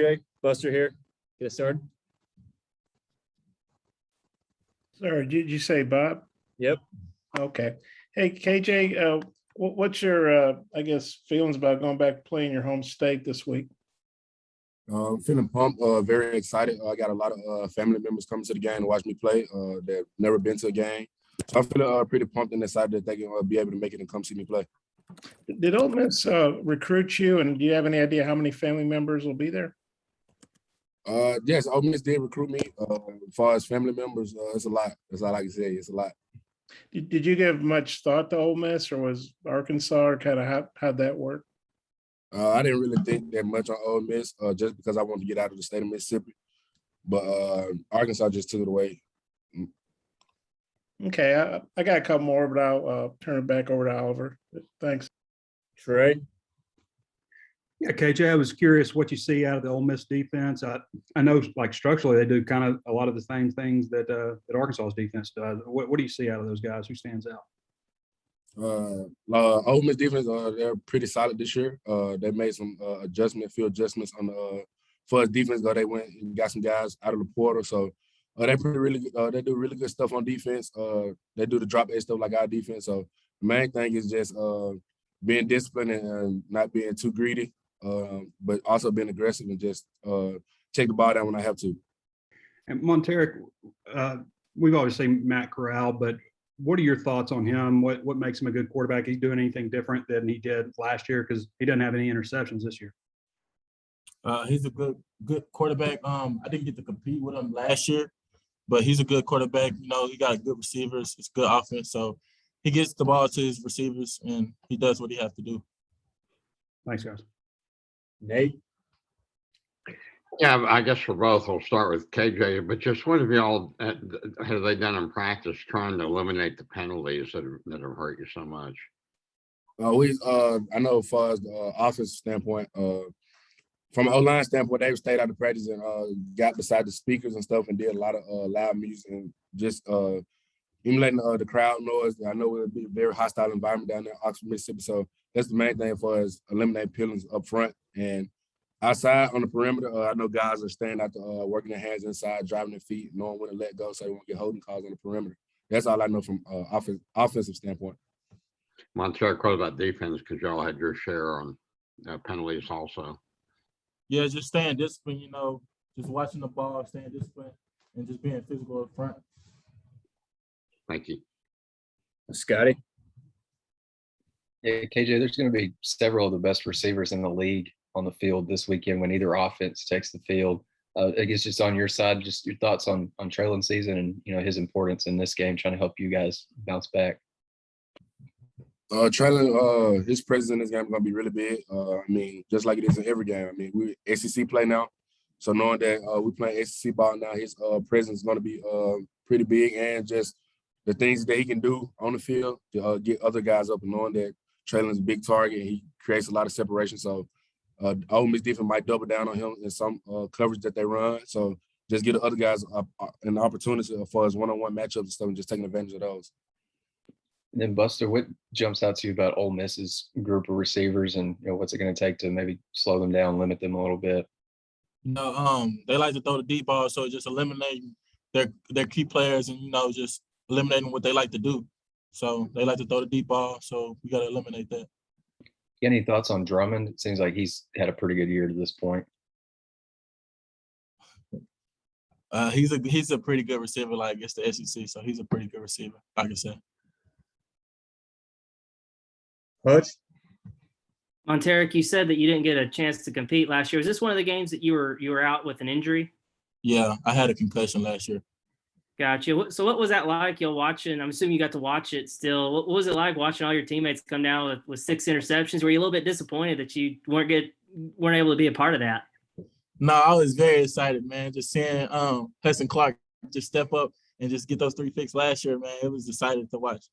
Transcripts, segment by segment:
Jay, Buster here. Get us started. Sorry, did you say Bob? Yep. Okay. Hey, KJ, what's your, I guess, feelings about going back playing your home state this week? Feeling pumped, very excited. I got a lot of family members coming to the game to watch me play that never been to a game. So I'm feeling pretty pumped and excited that they can be able to make it and come see me play. Did Ole Miss recruit you, and do you have any idea how many family members will be there? Yes, Ole Miss did recruit me. As far as family members, it's a lot. That's all I can say. It's a lot. Did you give much thought to Ole Miss, or was Arkansas, or kind of how'd that work? I didn't really think that much on Ole Miss just because I wanted to get out of the state of Mississippi. But Arkansas just took it away. Okay, I got a couple more, but I'll turn it back over to Oliver. Thanks. Trey. Yeah, KJ, I was curious what you see out of the Ole Miss defense. I know, like, structurally, they do kind of a lot of the same things that Arkansas's defense does. What do you see out of those guys? Who stands out? Ole Miss defense, they're pretty solid this year. They made some few adjustments on the for us defense. They went and got some guys out of the portal, so they they do really good stuff on defense. They do the drop A stuff like our defense. So the main thing is just being disciplined and not being too greedy, but also being aggressive and just take the ball down when I have to. And Montaric, we've always seen Matt Corral, but what are your thoughts on him? What makes him a good quarterback? Is he doing anything different than he did last year? Because he doesn't have any interceptions this year. He's a good quarterback. I didn't get to compete with him last year, but he's a good quarterback. You know, he got good receivers. It's good offense. So he gets the ball to his receivers, and he does what he has to do. Thanks, guys. Nate. Yeah, I guess for both, we'll start with KJ, but just what have y'all have they done in practice trying to eliminate the penalties that have hurt you so much? I know as far as the offensive standpoint, from an O-line standpoint, they've stayed out of practice and got beside the speakers and stuff and did a lot of loud music and just emulating the crowd noise. I know it'll be a very hostile environment down there in Oxford, Mississippi. So that's the main thing for us, eliminate penalties up front. And outside on the perimeter, I know guys are staying out there, working their hands inside, driving their feet, knowing when to let go so they won't get holding calls on the perimeter. That's all I know from offensive standpoint. Montaric, what about defense? Because y'all had your share on penalties also. Yeah, just staying disciplined, you know, just watching the ball, staying disciplined, and just being physical up front. Thank you. Scotty. Yeah, KJ, there's going to be several of the best receivers in the league on the field this weekend when either offense takes the field. I guess just on your side, just your thoughts on Traylon's season and, you know, his importance in this game, trying to help you guys bounce back. Traylon, his presence in this game is going to be really big. I mean, just like it is in every game. I mean, we SEC play now. So knowing that we playing SEC ball now, his presence is going to be pretty big, and just the things that he can do on the field to get other guys up, and knowing that Traylon's a big target, he creates a lot of separation. So Ole Miss defense might double down on him in some coverage that they run. So just get the other guys an opportunity for his one-on-one matchups and stuff, and just taking advantage of those. And then Buster, what jumps out to you about Ole Miss's group of receivers, and, you know, what's it going to take to maybe slow them down, limit them a little bit? You know, they like to throw the deep ball, so just eliminating their key players and, you know, just eliminating what they like to do. So they like to throw the deep ball, so we got to eliminate that. Any thoughts on Drummond? It seems like he's had a pretty good year to this point. He's a pretty good receiver. Like, it's the SEC, so he's a pretty good receiver, I can say. Hutch. Montaric, you said that you didn't get a chance to compete last year. Was this one of the games that you were out with an injury? Yeah, I had a concussion last year. Gotcha. So what was that like? Y'all watching? I'm assuming you got to watch it still. What was it like watching all your teammates come down with 6 interceptions? Were you a little bit disappointed that you weren't able to be a part of that? No, I was very excited, man. Just seeing Hudson Clark just step up and just get those 3 picks last year, man. It was exciting to watch.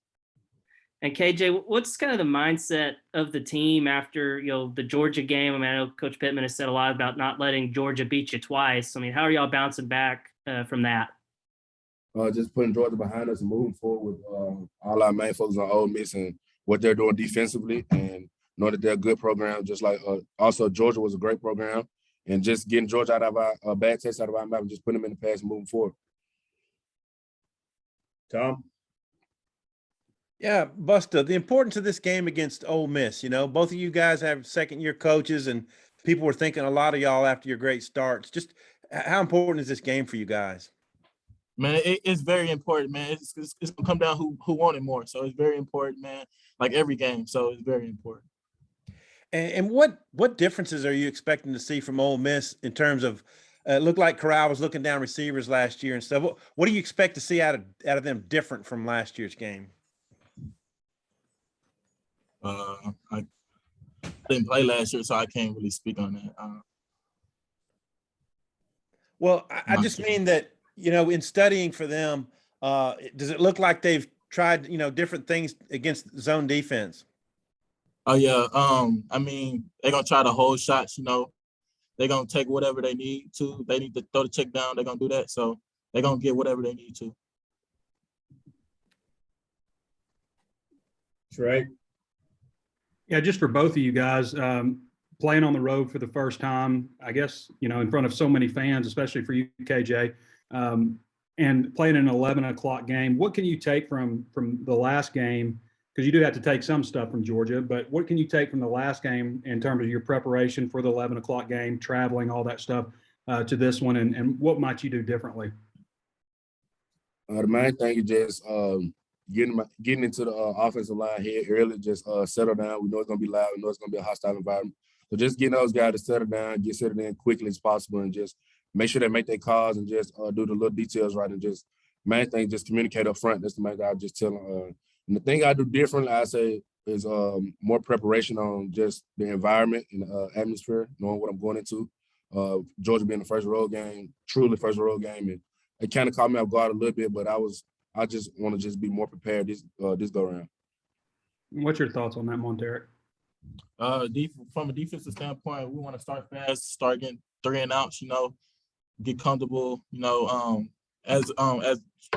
And KJ, what's kind of the mindset of the team after, you know, the Georgia game? I mean, I know Coach Pittman has said a lot about not letting Georgia beat you twice. I mean, how are y'all bouncing back from that? Just putting Georgia behind us and moving forward with all our main focus on Ole Miss and what they're doing defensively, and know that they're a good program. Just like also Georgia was a great program, and just getting Georgia out of our bad taste out of our mouth and just putting them in the past and moving forward. Tom? Yeah, Busta, the importance of this game against Ole Miss, both of you guys have second-year coaches, and people were thinking a lot of y'all after your great starts. Just how important is this game for you guys? Man, it's very important, man. It's gonna come down who wanted more. So it's very important, man. Like every game, so it's very important. And what differences are you expecting to see from Ole Miss in terms of? It looked like Corral was looking down receivers last year and stuff. What do you expect to see out of them different from last year's game? I didn't play last year, so I can't really speak on that. Well, I just mean that, in studying for them, does it look like they've tried, different things against zone defense? Oh yeah. I mean, they're gonna try to hold shots, they're gonna take whatever they need to. They need to throw the check down, they're gonna do that. So they're gonna get whatever they need to. Trey? Yeah, just for both of you guys, playing on the road for the first time, I guess, in front of so many fans, especially for you, KJ, and playing an 11 o'clock game. What can you take from the last game? Because you do have to take some stuff from Georgia, but what can you take from the last game in terms of your preparation for the 11 o'clock game, traveling, all that stuff to this one, and what might you do differently? The main thing is just getting into the offensive line here early, just settle down. We know it's going to be loud. We know it's going to be a hostile environment. So just getting those guys to settle down, get settled in quickly as possible, and just make sure they make their calls and just do the little details right. And just main thing, just communicate up front. That's the main thing I just tell them. And the thing I do differently, I say, is more preparation on just the environment and atmosphere, knowing what I'm going into. Georgia being the first road game, truly first road game, and it kind of caught me off guard a little bit, but I just want to just be more prepared this go around. What's your thoughts on that, Montaric? From a defensive standpoint, we want to start fast, start getting 3 and outs, get comfortable, as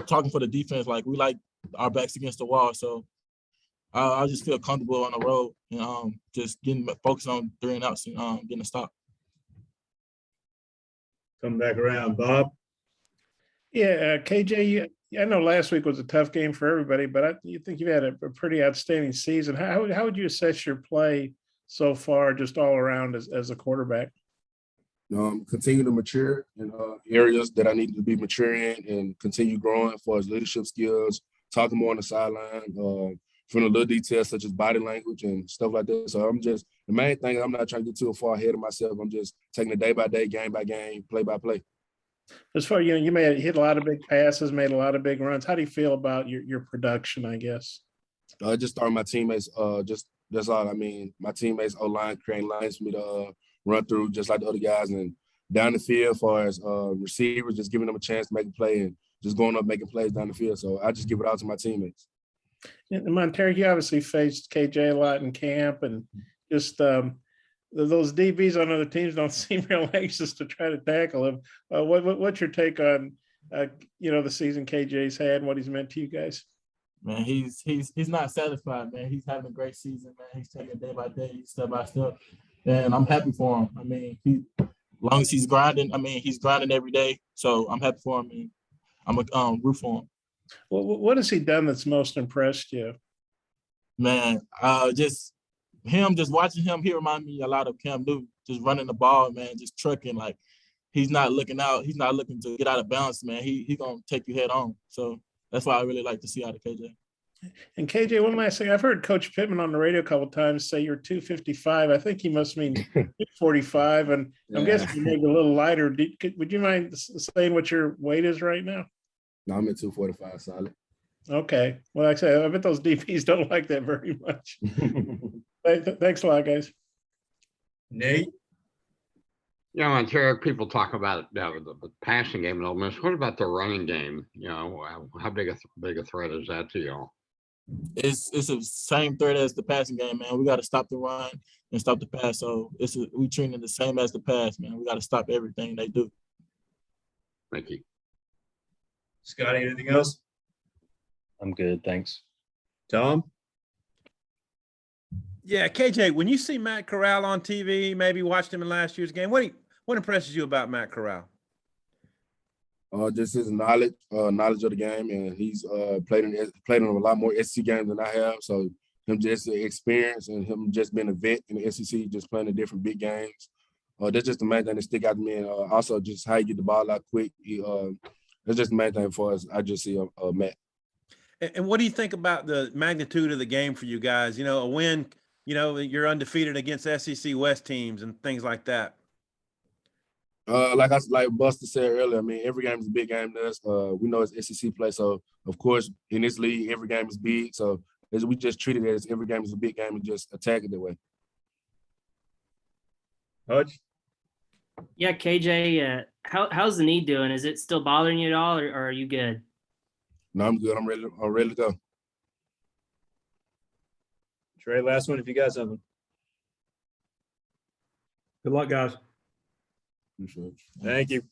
talking for the defense, like we like our backs against the wall. So I just feel comfortable on the road and just getting focused on 3 and outs and getting a stop. Come back around, Bob. Yeah, KJ, I know last week was a tough game for everybody, but you think you've had a pretty outstanding season. How would you assess your play so far, just all around as a quarterback? Continue to mature in areas that I need to be maturing and continue growing as far as leadership skills, talking more on the sideline, from the little details such as body language and stuff like that. So the main thing, I'm not trying to get too far ahead of myself. I'm just taking it day by day, game by game, play by play. As far you may have hit a lot of big passes, made a lot of big runs. How do you feel about your production, I guess? Just starting my teammates, that's all. I mean, my teammates O-line creating lines for me to run through just like the other guys, and down the field as far as receivers, just giving them a chance to make a play and just going up making plays down the field. So I just give it out to my teammates. And Montaric, you obviously faced KJ a lot in camp, and just those DBs on other teams don't seem real anxious to try to tackle him. What's your take on the season KJ's had and what he's meant to you guys? Man, he's not satisfied, man. He's having a great season, man. He's taking it day by day, step by step, and I'm happy for him. I mean, as long as he's grinding, he's grinding every day, so I'm happy for him. And I'm a root for him. Well, what has he done that's most impressed you? Man, just watching him, he remind me a lot of Cam Newton, just running the ball, man, just trucking. Like, he's not looking out. He's not looking to get out of bounds, man. He gonna take you head on. So that's why I really like to see out of KJ. And KJ, one last thing. I've heard Coach Pittman on the radio a couple of times say you're 255. I think he must mean 245. And I'm guessing you maybe a little lighter. Would you mind saying what your weight is right now? No, I'm at 245 solid. Okay. Well, like I say, I bet those DPs don't like that very much. Thanks a lot, guys. Nate? Yeah, Montaric, people talk about the passing game in Ole Miss. What about the running game? How big a threat is that to y'all? It's the same threat as the passing game, man. We got to stop the run and stop the pass. So we treat it the same as the pass, man. We got to stop everything they do. Thank you. Scotty, anything else? I'm good, thanks. Tom? Yeah, KJ, when you see Matt Corral on TV, maybe watched him in last year's game, what What impresses you about Matt Corral? Just his knowledge of the game, and he's played in a lot more SEC games than I have. So him just the experience and him just being a vet in the SEC, just playing in different big games. That's just the main thing that stick out to me, and also just how you get the ball out quick. That's just the main thing for us. I just see Matt. And what do you think about the magnitude of the game for you guys? You know, a win. You know, you're undefeated against SEC West teams and things like that. Like Buster said earlier, I mean, every game is a big game to us. We know it's SEC play, so of course in this league, every game is big. So we just treat it as every game is a big game and just attack it that way. Hutch? Yeah, KJ, how's the knee doing? Is it still bothering you at all, or are you good? No, I'm good. I'm ready to go. Trey, last one if you got something. Good luck, guys. Appreciate it. Thank you.